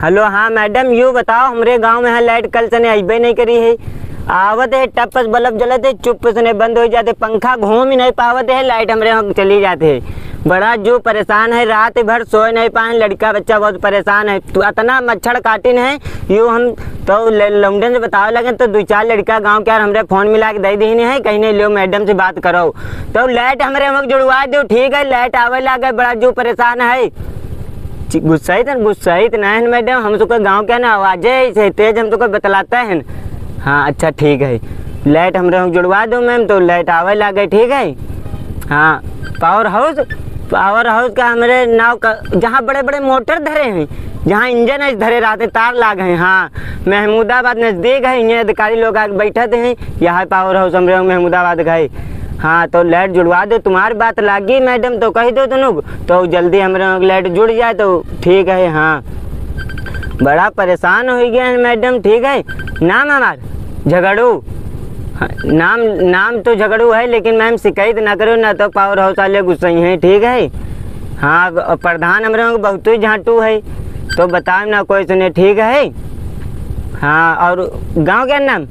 Hello, हाँ madam, यूँ बताओ हमरे गांव में है लाइट कल से अइबे नहीं करी है। आवत है टपस बल्ब जलत है, चुप से बंद हो जाते, पंखा घूम ही नहीं पावत है, लाइट हमरे यहाँ चली जाते है। बड़ा जो परेशान है, रात भर सोए नहीं पाए, लड़का बच्चा बहुत परेशान है। तो इतना मच्छर काटिन है, यूँ हम तो लौंडन से बतावे लगे तो 2-4 लड़का गांव के यार हमरे फ़ोन मिला के दे दी है, कहीं नहीं लो मैडम से बात करो तो लाइट हमरे हम जुड़वा दो। ठीक है, लाइट आवे लगे, बड़ा जो परेशान है। गुस्सा ही नहीं है मैडम, हम तो कोई गाँव के ना आवाज़ें से तेज हम तो कोई बतलाता है। हाँ अच्छा ठीक है, लाइट हमरे हम जुड़वा दो मैम, तो लाइट आवे लगे। ठीक है, हाँ पावर हाउस का हमारे नाव का जहाँ बड़े बड़े मोटर धरे हैं, जहाँ इंजन है धरे रहते, तार लाग हैं। हाँ, महमूदाबाद नज़दीक है, यहाँ अधिकारी लोग आके बैठते हैं, यहाँ पावर हाउस हमारे महमूदाबाद का है। हाँ तो लाइट जुड़वा दो, तुम्हारी बात लागी मैडम तो कही दो तुम, तो जल्दी हमारे लाइट जुड़ जाए तो ठीक है। हाँ बड़ा परेशान हो गया है मैडम। ठीक है, नाम हमारा झगड़ू, नाम तो झगड़ू है, लेकिन मैम शिकायत ना करो ना तो पावर हाउस वाले गुस्सा ही हैं। ठीक है, हाँ प्रधान हमारे बहुत ही झाटू है, तो बताओ ना कोई सुने। ठीक है, हाँ और गांव क्या नाम?